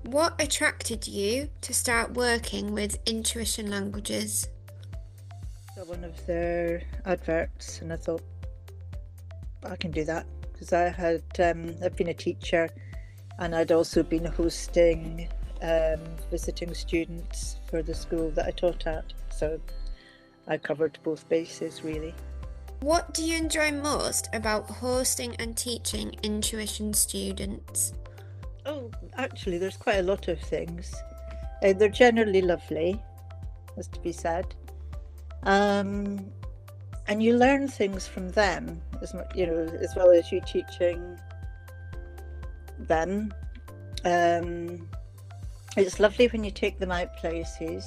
What attracted you to start working with Intuition Languages? Saw one of their adverts and I thought I can do that because I've been a teacher and I'd also been hosting visiting students for the school that I taught at, so I covered both bases really. What do you enjoy most about hosting and teaching Intuition students? Oh, actually, there's quite a lot of things. They're generally lovely, has to be said. And you learn things from them as much, as well as you teaching them. It's lovely when you take them out places,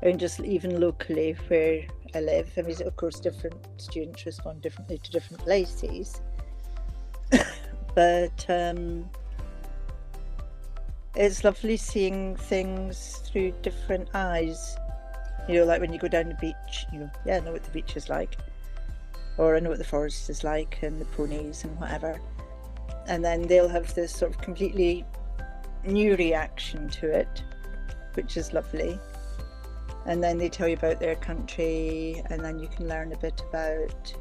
and just even locally where I live. I mean, of course, different students respond differently to different places, but it's lovely seeing things through different eyes. Like when you go down the beach, you go, yeah, I know what the beach is like, or I know what the forest is like, and the ponies and whatever. And then they'll have this sort of completely new reaction to it, which is lovely. And then they tell you about their country, and then you can learn a bit about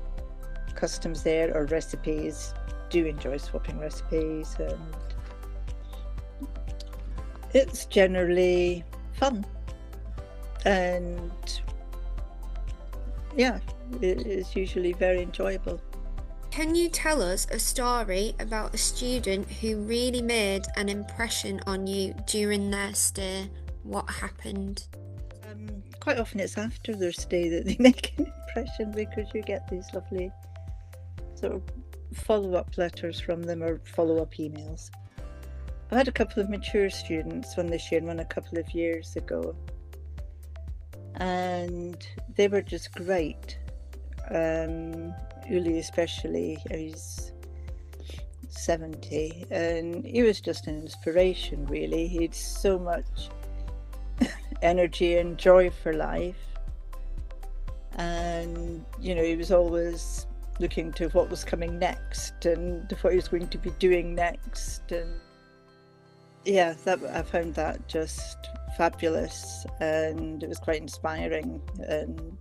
customs there or recipes. Do enjoy swapping recipes, and it's generally fun. And yeah, it is usually very enjoyable. Can you tell us a story about a student who really made an impression on you during their stay? What happened? Quite often it's after their stay that they make an impression, because you get these lovely sort of follow-up letters from them or follow-up emails. I had a couple of mature students, one this year and one a couple of years ago, and they were just great. Uli especially, he's 70, and he was just an inspiration really. He had so much energy and joy for life, and he was always looking to what was coming next and what he was going to be doing next. And yeah, I found that just fabulous, and it was quite inspiring, and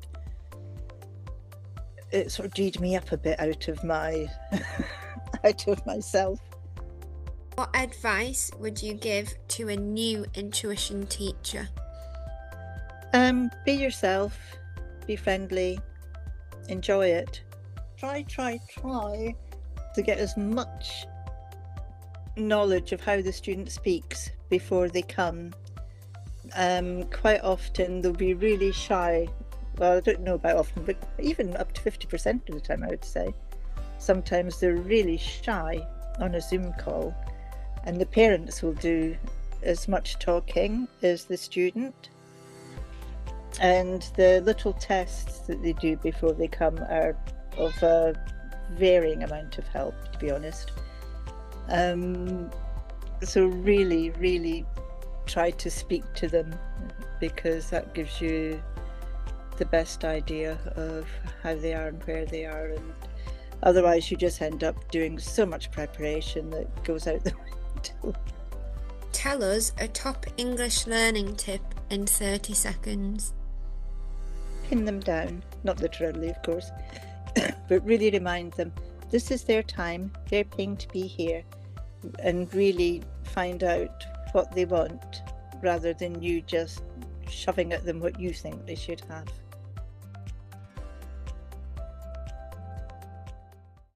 it sort of G'd me up a bit out of myself. What advice would you give to a new intuition teacher? Be yourself, be friendly, enjoy it. Try to get as much knowledge of how the student speaks before they come. Quite often they'll be really shy. Well, I don't know about often, but even up to 50% of the time, I would say. Sometimes they're really shy on a Zoom call, and the parents will do as much talking as the student. And the little tests that they do before they come are of a varying amount of help, to be honest. So really, really try to speak to them, because that gives you the best idea of how they are and where they are. And otherwise you just end up doing so much preparation that goes out the window. Tell us a top English learning tip in 30 seconds. Pin them down, not literally of course, but really remind them this is their time, they're paying to be here, and really find out what they want rather than you just shoving at them what you think they should have.